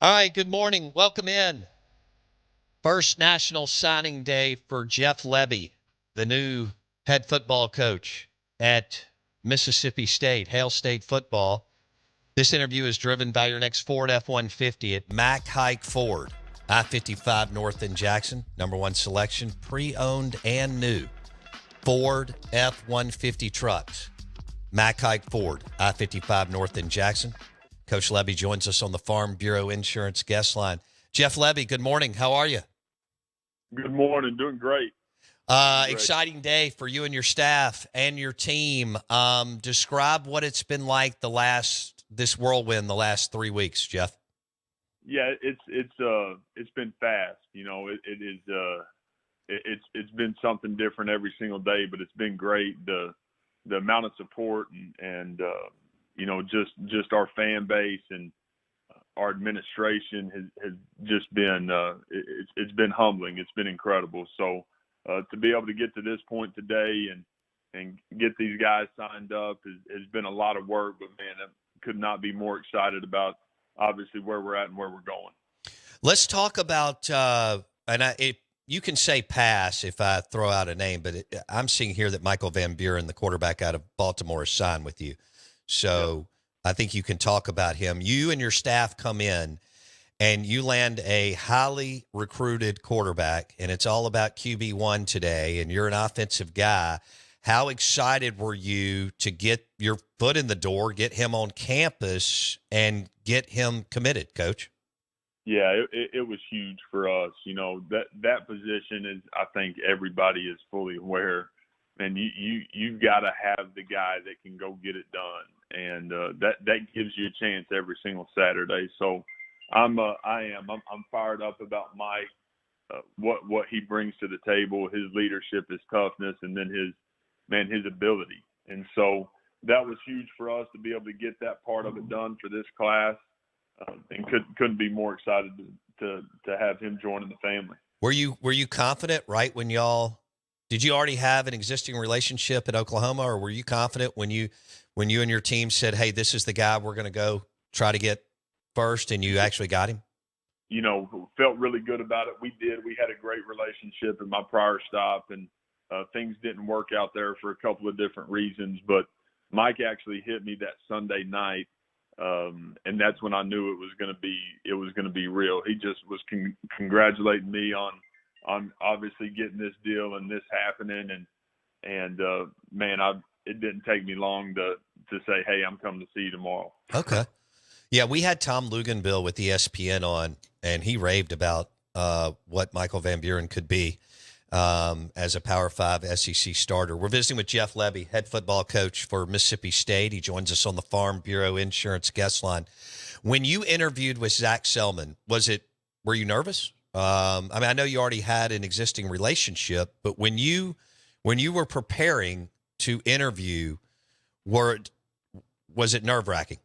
All right, good morning. Welcome in. First national signing day for Jeff Lebby, the new head football coach at Mississippi State, Hail State football. This interview is driven by your next Ford F-150 at Mack Hike Ford, I-55 North in Jackson. Number one selection, pre-owned and new. Ford F-150 trucks. Mack Hike Ford, I-55 North in Jackson. Coach Lebby joins us on the Farm Bureau Insurance guest line. Jeff Lebby, good morning. How are you? Good morning. Doing great. Doing great. Exciting day for you and your staff and your team. Describe what it's been like this whirlwind the last 3 weeks, Jeff. Yeah, it's been fast. It's been something different every single day, but it's been great. The amount of support and just our fan base and our administration has just been it's been humbling. It's been incredible. So to be able to get to this point today and get these guys signed up has been a lot of work. But man, I could not be more excited about obviously where we're at and where we're going. Let's talk about you can say pass if I throw out a name, but I'm seeing here that Michael Van Buren, the quarterback out of Baltimore, is signed with you. So I think you can talk about him. You and your staff come in and you land a highly recruited quarterback, and it's all about QB1 today, and you're an offensive guy. How excited were you to get your foot in the door, get him on campus, and get him committed, Coach? Yeah, it was huge for us. That position is, I think everybody is fully aware, and you've got to have the guy that can go get it done, and that gives you a chance every single Saturday. So I'm fired up about Mike, what he brings to the table, his leadership, his toughness, and then his ability. And so that was huge for us to be able to get that part of it done for this class, and couldn't be more excited to have him joining the family. Were you confident right when did you already have an existing relationship at Oklahoma, or were you confident when you and your team said, hey, this is the guy we're going to go try to get first, and you actually got him? Felt really good about it. We did. We had a great relationship at my prior stop, and things didn't work out there for a couple of different reasons. But Mike actually hit me that Sunday night, and that's when I knew it was going to be real. He just was congratulating me on obviously getting this deal and this happening, and man, it didn't take me long to say, hey, I'm coming to see you tomorrow. Okay. Yeah, we had Tom Luganville with ESPN on, and he raved about what Michael Van Buren could be as a Power 5 SEC starter. We're visiting with Jeff Lebby, head football coach for Mississippi State. He joins us on the Farm Bureau Insurance guest line. When you interviewed with Zach Selman, were you nervous? I know you already had an existing relationship, but when you were preparing to interview, was it nerve-wracking?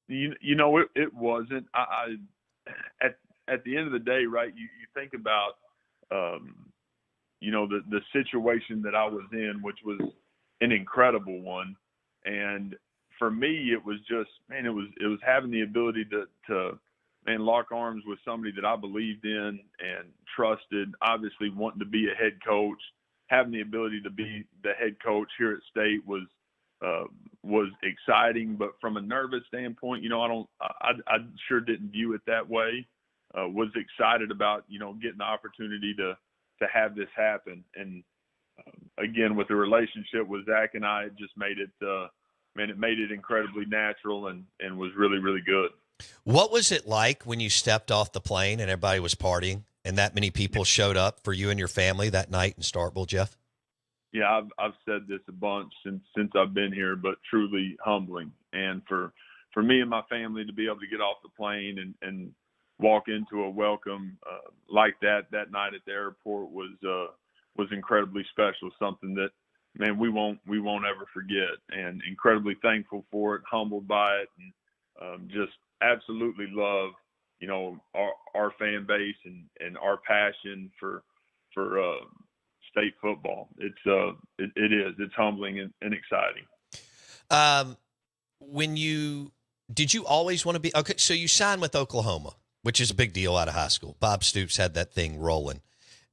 It wasn't. At the end of the day, right? You think about, the situation that I was in, which was an incredible one, and for me, it was just, man, it was having the ability to lock arms with somebody that I believed in and trusted. Obviously, wanting to be a head coach, having the ability to be the head coach here at State was exciting, but from a nervous standpoint, I sure didn't view it that way. Was excited about, getting the opportunity to have this happen. And again, with the relationship with Zach and I, it just made it, it made it incredibly natural and was really, really good. What was it like when you stepped off the plane and everybody was partying and that many people showed up for you and your family that night in Starkville, Jeff? Yeah, I've said this a bunch since I've been here, but truly humbling. And for me and my family to be able to get off the plane and walk into a welcome like that night at the airport was incredibly special. Something that, man, we won't ever forget. And incredibly thankful for it, humbled by it, and just absolutely love, our fan base and our passion for State football. It's humbling and exciting. When you Did you always want to be okay? So you signed with Oklahoma, which is a big deal out of high school. Bob Stoops had that thing rolling,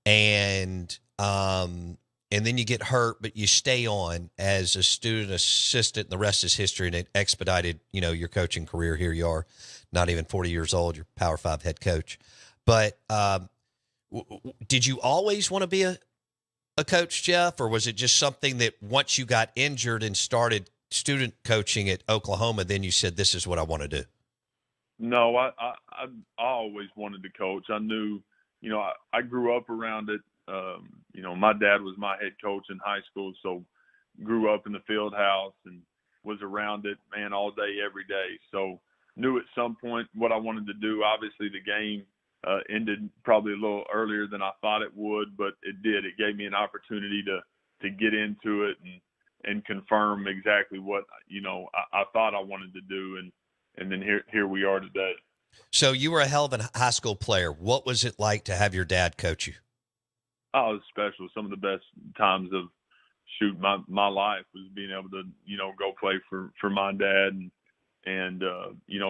and then you get hurt, but you stay on as a student assistant, and the rest is history. And it expedited, your coaching career. Here you are, not even 40 years old. You're Power 5 head coach. But did you always want to be a coach, Jeff, or was it just something that once you got injured and started student coaching at Oklahoma, then you said, this is what I want to do? No, I always wanted to coach. I knew, I grew up around it. My dad was my head coach in high school, so grew up in the field house and was around it, man, all day, every day. So knew at some point what I wanted to do. Obviously, the game ended probably a little earlier than I thought it would, but it did. It gave me an opportunity to get into it and confirm exactly what, I thought I wanted to do. And then here we are today. So you were a hell of a high school player. What was it like to have your dad coach you? Oh, it was special. Some of the best times of my life was being able to, go play for my dad and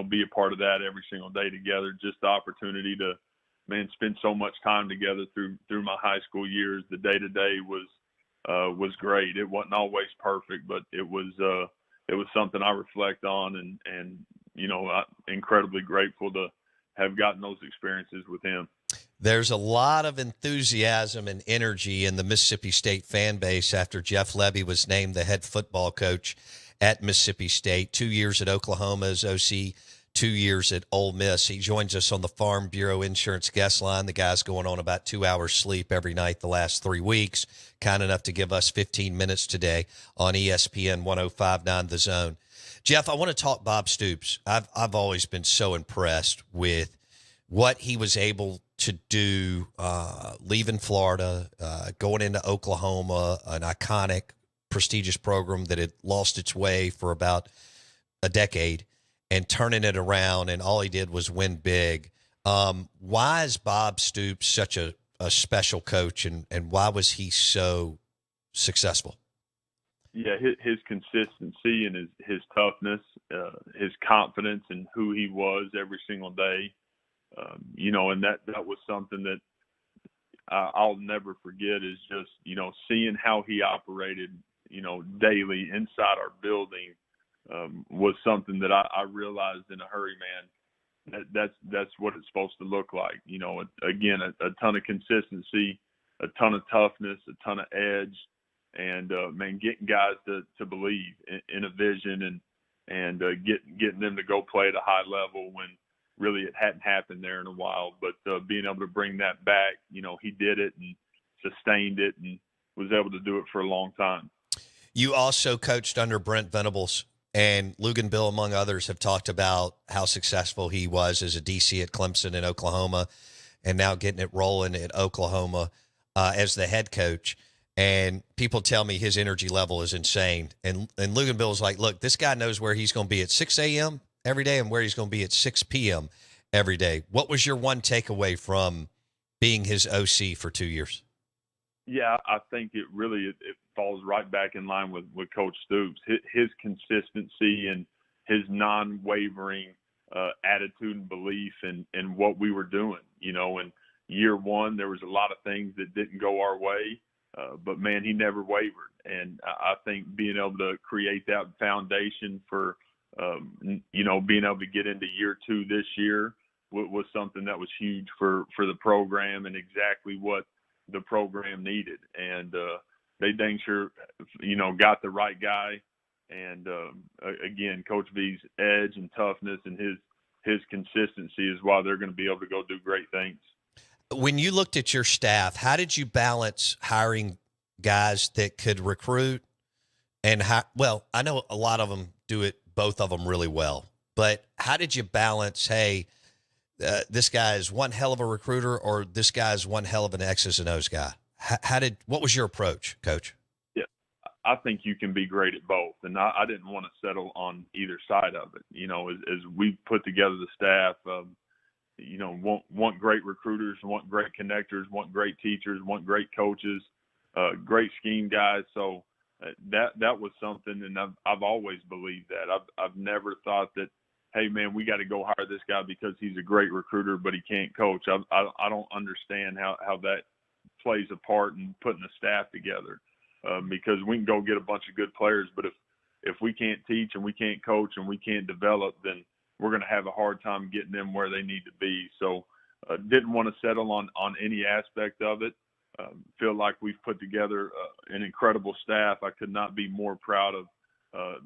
be a part of that every single day together. Just the opportunity to, spend so much time together through my high school years. The day to day was great. It wasn't always perfect, but it was something I reflect on and I'm incredibly grateful to have gotten those experiences with him. There's a lot of enthusiasm and energy in the Mississippi State fan base after Jeff Lebby was named the head football coach at Mississippi State. 2 years at Oklahoma as OC, 2 years at Ole Miss. He joins us on the Farm Bureau Insurance guest line. The guy's going on about 2 hours sleep every night the last 3 weeks. Kind enough to give us 15 minutes today on ESPN 105.9 The Zone. Jeff, I want to talk Bob Stoops. I've always been so impressed with what he was able to do, leaving Florida, going into Oklahoma, an iconic, prestigious program that had lost its way for about a decade, and turning it around, and all he did was win big. Why is Bob Stoops such a special coach, and why was he so successful? Yeah, his consistency and his toughness, his confidence in who he was every single day. And that was something that I'll never forget is just, seeing how he operated, daily inside our building was something that I realized in a hurry, man. That's what it's supposed to look like. Again, a ton of consistency, a ton of toughness, a ton of edge, and getting guys to believe in a vision and getting them to go play at a high level when really it hadn't happened there in a while. But being able to bring that back, he did it and sustained it and was able to do it for a long time. You also coached under Brent Venables, and Lugan Bill, among others, have talked about how successful he was as a DC at Clemson in Oklahoma, and now getting it rolling at Oklahoma as the head coach. And people tell me his energy level is insane. And Lugan Bill's like, look, this guy knows where he's going to be at 6 a.m. every day and where he's going to be at 6 p.m. every day. What was your one takeaway from being his OC for 2 years? Yeah, I think it falls right back in line with Coach Stoops. His consistency and his non-wavering attitude and belief in what we were doing. In year one, there was a lot of things that didn't go our way. But, man, he never wavered. And I think being able to create that foundation for, being able to get into year two this year was something that was huge for the program and exactly what the program needed. And they dang sure, got the right guy. And, again, Coach V's edge and toughness and his consistency is why they're going to be able to go do great things. When you looked at your staff, how did you balance hiring guys that could recruit and I know a lot of them do it, both of them really well, but how did you balance, hey, this guy is one hell of a recruiter or this guy is one hell of an X's and O's guy? What was your approach, Coach? Yeah, I think you can be great at both. And I didn't want to settle on either side of it. As we put together the staff, want great recruiters, want great connectors, want great teachers, want great coaches, great scheme guys. So that was something, and I've always believed that. I've never thought that hey man, we got to go hire this guy because he's a great recruiter, but he can't coach. I don't understand how that plays a part in putting a staff together, because we can go get a bunch of good players, but if we can't teach and we can't coach and we can't develop, then we're going to have a hard time getting them where they need to be. So didn't want to settle on any aspect of it. Feel like we've put together an incredible staff. I could not be more proud of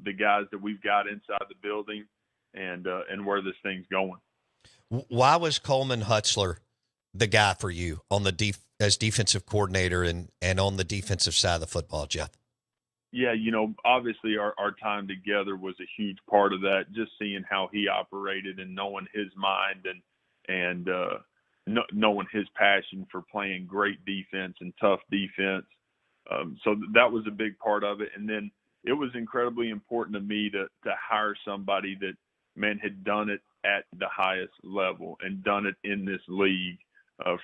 the guys that we've got inside the building and where this thing's going. Why was Coleman Hutzler the guy for you on the as defensive coordinator and on the defensive side of the football, Jeff? Yeah, obviously our time together was a huge part of that, just seeing how he operated and knowing his mind and knowing his passion for playing great defense and tough defense. So that was a big part of it. And then it was incredibly important to me to hire somebody that, man, had done it at the highest level and done it in this league,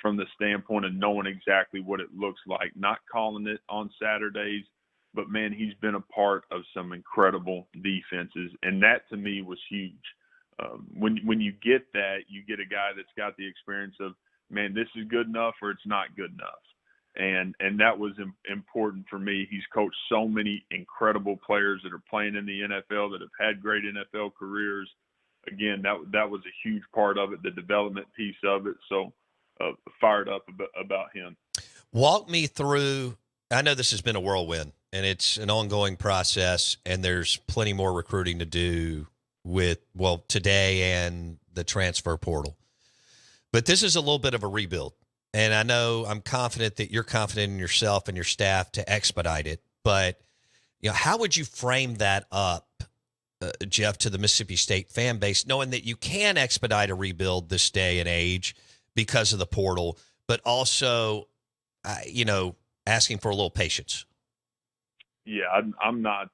from the standpoint of knowing exactly what it looks like, not calling it on Saturdays, but, man, he's been a part of some incredible defenses, and that to me was huge. When you get that, you get a guy that's got the experience of, man, this is good enough or it's not good enough. And that was important for me. He's coached so many incredible players that are playing in the NFL that have had great NFL careers. Again, that was a huge part of it, the development piece of it. So fired up about him. Walk me through. I know this has been a whirlwind, and it's an ongoing process, and there's plenty more recruiting to do with, well, today and the transfer portal. But this is a little bit of a rebuild. And I know I'm confident that you're confident in yourself and your staff to expedite it. But, how would you frame that up, Jeff, to the Mississippi State fan base, knowing that you can expedite a rebuild this day and age because of the portal, but also, asking for a little patience? Yeah, I'm not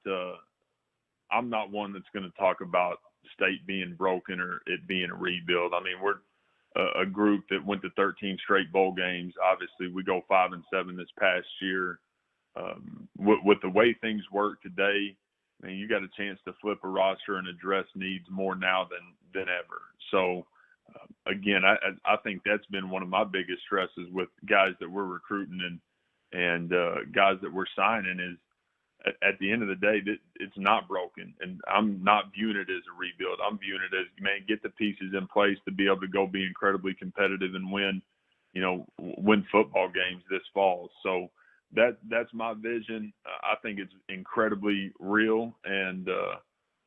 one that's going to talk about State being broken or it being a rebuild. I mean, we're a group that went to 13 straight bowl games. Obviously, we go 5-7 this past year. With the way things work today, I mean, you got a chance to flip a roster and address needs more now than ever. So, again, I think that's been one of my biggest stresses with guys that we're recruiting and guys that we're signing is, at the end of the day, it's not broken. And I'm not viewing it as a rebuild. I'm viewing it as, man, get the pieces in place to be able to go be incredibly competitive and win football games this fall. So that's my vision. I think it's incredibly real and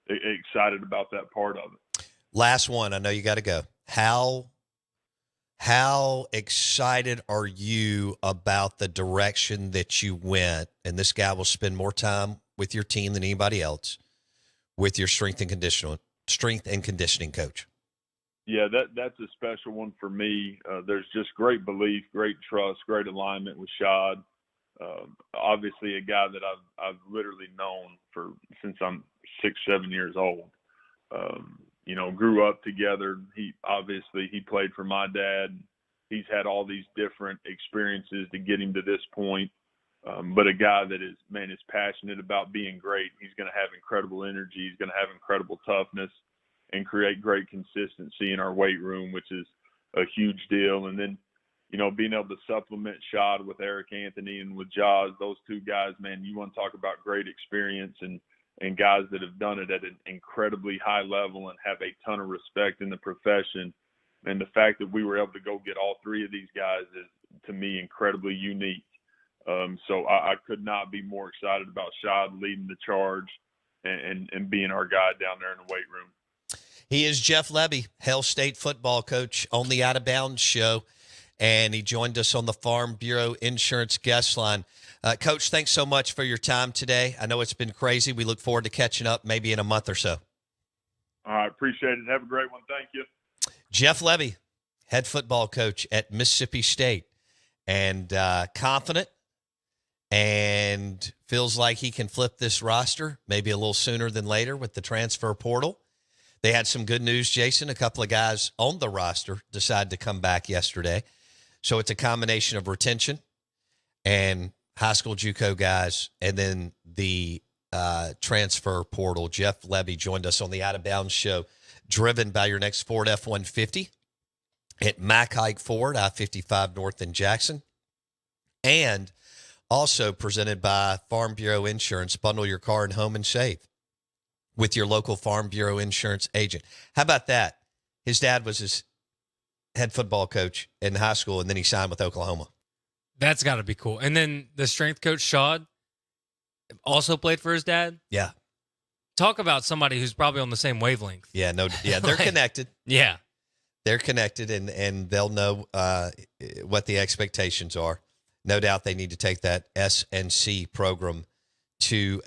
excited about that part of it. Last one. I know you got to go. How excited are you about the direction that you went? And this guy will spend more time with your team than anybody else with your strength and conditioning coach. Yeah, that's a special one for me. There's just great belief, great trust, great alignment with Shad. Obviously a guy that I've literally known since I'm 6-7 years old. Grew up together. He played for my dad. He's had all these different experiences to get him to this point. But a guy that is passionate about being great. He's going to have incredible energy. He's going to have incredible toughness and create great consistency in our weight room, which is a huge deal. And then, being able to supplement Shad with Eric Anthony and with Jaws, those two guys, man, you want to talk about great experience and guys that have done it at an incredibly high level and have a ton of respect in the profession. And the fact that we were able to go get all three of these guys is, to me, incredibly unique. So I could not be more excited about Shad leading the charge and being our guy down there in the weight room. He is Jeff Lebby, Hail State football coach on the Out of Bounds show, and he joined us on the Farm Bureau Insurance guest line. Coach, thanks so much for your time today. I know it's been crazy. We look forward to catching up maybe in a month or so. All right, appreciate it. Have a great one. Thank you. Jeff Lebby, head football coach at Mississippi State, and confident and feels like he can flip this roster maybe a little sooner than later with the transfer portal. They had some good news, Jason. A couple of guys on the roster decided to come back yesterday. So it's a combination of retention and high school JUCO guys, and then the transfer portal. Jeff Lebby joined us on the Out of Bounds show driven by your next Ford F-150 at Mack Hike Ford, I-55 North in Jackson. And also presented by Farm Bureau Insurance. Bundle your car and home and save with your local Farm Bureau Insurance agent. How about that? His dad was his head football coach in high school, and then he signed with Oklahoma. That's got to be cool. And then the strength coach, Shad, also played for his dad. Yeah. Talk about somebody who's probably on the same wavelength. Yeah, they're Like, connected. Yeah. They're connected, and they'll know what the expectations are. No doubt they need to take that S&C program to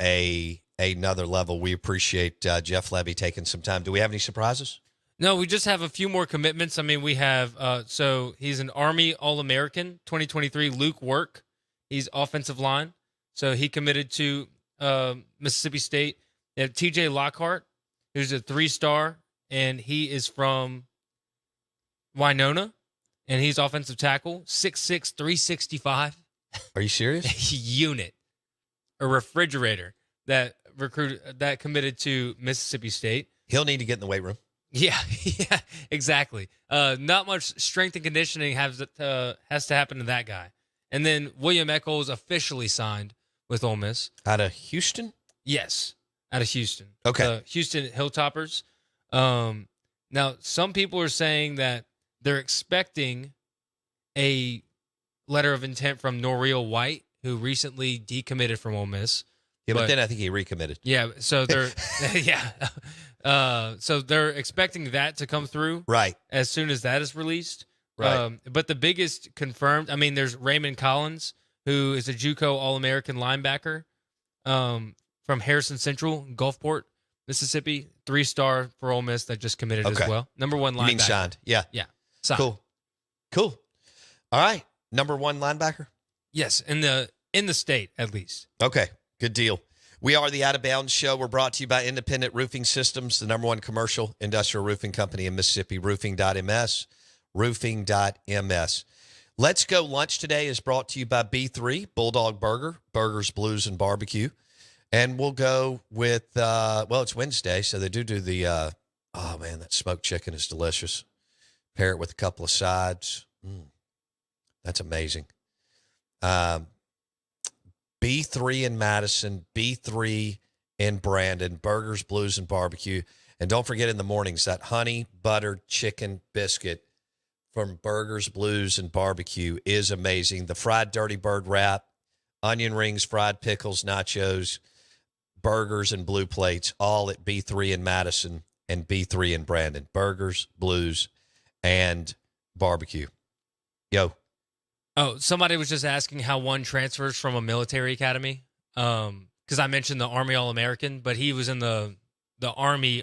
another level. We appreciate Jeff Lebby taking some time. Do we have any surprises? No, we just have a few more commitments. I mean, we have, so he's an Army All-American 2023, Luke Work. He's offensive line. So he committed to Mississippi State. They have TJ Lockhart, who's a 3-star, and he is from Winona, and he's offensive tackle, 6'6", 365. Are you serious? Unit, a refrigerator that committed to Mississippi State. He'll need to get in the weight room. Yeah, yeah, exactly. Not much strength and conditioning has to happen to that guy. And then William Echols officially signed with Ole Miss. Out of Houston? Yes, out of Houston. Okay. The Houston Hilltoppers. Now, some people are saying that they're expecting a letter of intent from Noreel White, who recently decommitted from Ole Miss. Yeah, but then I think he recommitted. Yeah, so they're so they're expecting that to come through Right. as soon as that is released. Right. But the biggest confirmed, I mean, there's Raymond Collins, who is a JUCO All-American linebacker from Harrison Central, Gulfport, Mississippi, 3-star for Ole Miss that just committed as well. Number 1 linebacker. You mean signed? Yeah. Yeah. Signed. Cool. All right. Number 1 linebacker? Yes, in the state at least. Okay. Good deal. We are the Out of Bounds Show. We're brought to you by Independent Roofing Systems, the number 1 commercial industrial roofing company in Mississippi, roofing.ms, roofing.ms. Let's Go Lunch today is brought to you by B3, Bulldog Burger, Burgers, Blues, and Barbecue. And we'll go with, it's Wednesday, so they do the, oh, man, that smoked chicken is delicious. Pair it with a couple of sides. That's amazing. B3 in Madison, B3 in Brandon, Burgers, Blues, and Barbecue. And don't forget in the mornings, that honey buttered chicken biscuit from Burgers, Blues, and Barbecue is amazing. The fried dirty bird wrap, onion rings, fried pickles, nachos, burgers, and blue plates, all at B3 in Madison and B3 in Brandon. Burgers, Blues, and Barbecue. Yo. Oh, somebody was just asking how one transfers from a military academy. Because I mentioned the Army All-American, but he was in the Army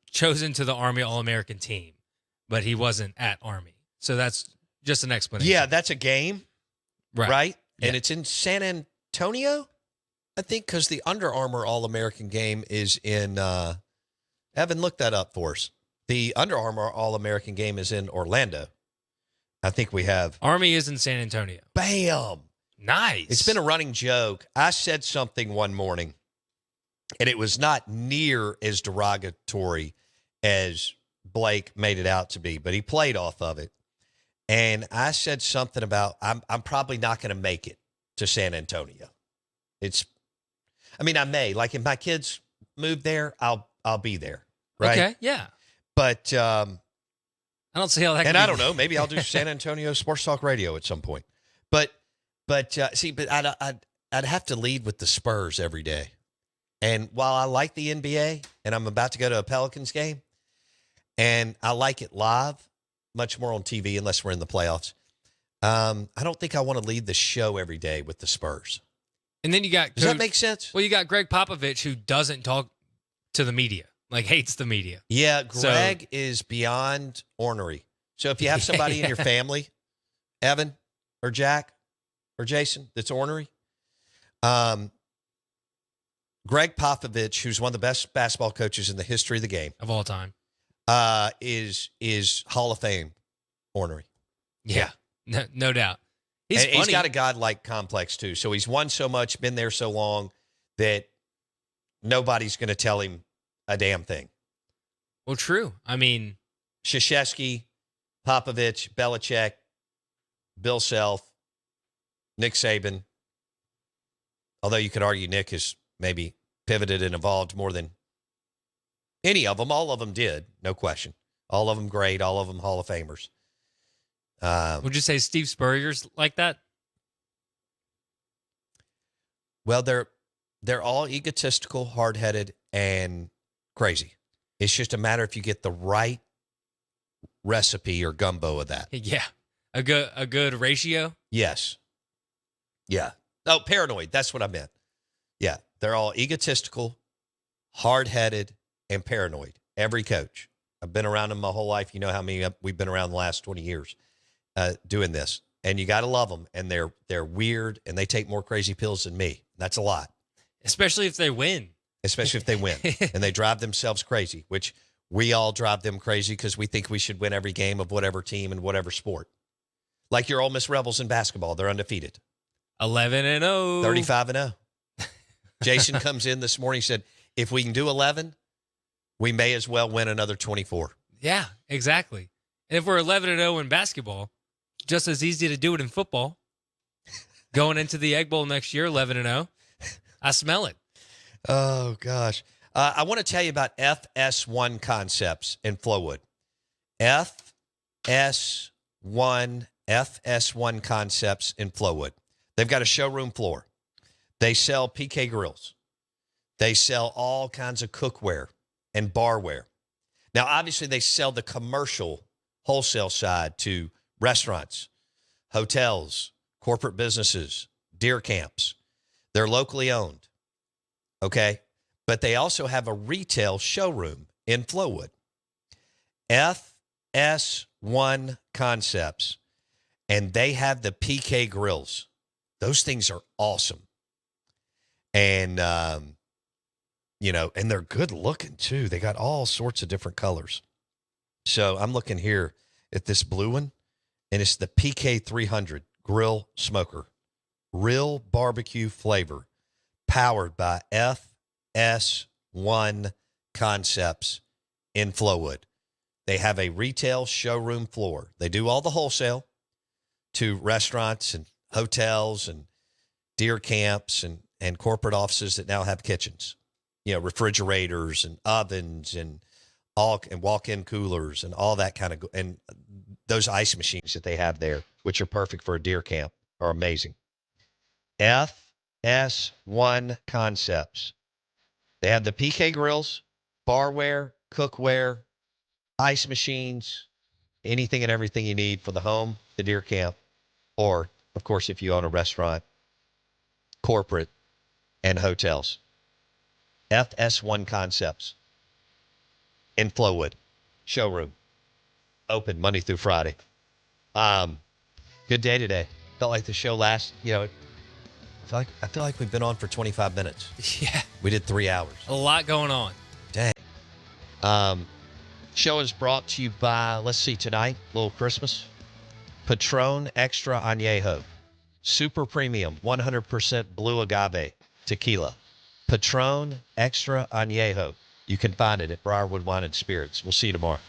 chosen to the Army All-American team, but he wasn't at Army. So that's just an explanation. Yeah, that's a game, right? Yeah. And it's in San Antonio, I think, because the Under Armour All-American game is in Evan, look that up for us. The Under Armour All-American game is in Orlando. I think we have. Army is in San Antonio. Bam. Nice. It's been a running joke. I said something one morning, and it was not near as derogatory as Blake made it out to be, but he played off of it. And I said something about I'm probably not going to make it to San Antonio. I may. Like if my kids move there, I'll be there. Right? Okay, yeah. But I don't see how that. And I don't know. Maybe I'll do San Antonio Sports Talk Radio at some point. But I'd have to lead with the Spurs every day. And while I like the NBA, and I'm about to go to a Pelicans game, and I like it live, much more on TV unless we're in the playoffs. I don't think I want to lead the show every day with the Spurs. And then you got. Does that make sense? Well, you got Greg Popovich, who doesn't talk to the media. Like, hates the media. Yeah, Greg is beyond ornery. So if you have somebody in your family, Evan or Jack or Jason, that's ornery, Greg Popovich, who's one of the best basketball coaches in the history of the game. Of all time. Is Hall of Fame ornery. Yeah. No doubt. He's got a godlike complex, too. So he's won so much, been there so long, that nobody's going to tell him a damn thing. Well, true. I mean, Krzyzewski, Popovich, Belichick, Bill Self, Nick Saban. Although you could argue Nick has maybe pivoted and evolved more than any of them. All of them did, no question. All of them great. All of them Hall of Famers. would you say Steve Spurrier's like that? Well, they're all egotistical, hard-headed, and crazy. It's just a matter if you get the right recipe or gumbo of that. Yeah. A good ratio. Yes. Yeah. Oh, paranoid. That's what I meant. Yeah. They're all egotistical, hard-headed, and paranoid. Every coach. I've been around them my whole life. You know how many we've been around the last 20 years doing this. And you got to love them. And they're weird, and they take more crazy pills than me. That's a lot. Especially if they win. Especially if they win. And they drive themselves crazy, which we all drive them crazy because we think we should win every game of whatever team and whatever sport. Like your Ole Miss Rebels in basketball. They're undefeated. 11-0. 35-0. Jason comes in this morning, said, if we can do 11, we may as well win another 24. Yeah, exactly. And if we're 11-0 in basketball, just as easy to do it in football. Going into the Egg Bowl next year, 11-0. I smell it. Oh, gosh. I want to tell you about FS1 Concepts in Flowood. FS1 Concepts in Flowood. They've got a showroom floor. They sell PK grills. They sell all kinds of cookware and barware. Now, obviously, they sell the commercial wholesale side to restaurants, hotels, corporate businesses, deer camps. They're locally owned, okay? But they also have a retail showroom in Flowood. FS1 Concepts, and they have the PK grills. Those things are awesome. And, and they're good looking too. They got all sorts of different colors. So I'm looking here at this blue one, and it's the PK 300 Grill Smoker. Real barbecue flavor, powered by FS1 Concepts in Flowood. They have a retail showroom floor. They do all the wholesale to restaurants and hotels and deer camps and corporate offices that now have kitchens, refrigerators and ovens and walk-in coolers and all that kind of, and those ice machines that they have there, which are perfect for a deer camp, are amazing. FS1 Concepts. They have the PK grills, barware, cookware, ice machines, anything and everything you need for the home, the deer camp, or, of course, if you own a restaurant, corporate, and hotels. FS1 Concepts in Flowood. Showroom. Open Monday through Friday. Good day today. Felt like the show I feel like we've been on for 25 minutes. Yeah. We did 3 hours. A lot going on. Dang. Show is brought to you by, let's see, tonight, little Christmas. Patron Extra Añejo. Super premium, 100% blue agave tequila. Patron Extra Añejo. You can find it at Briarwood Wine and Spirits. We'll see you tomorrow.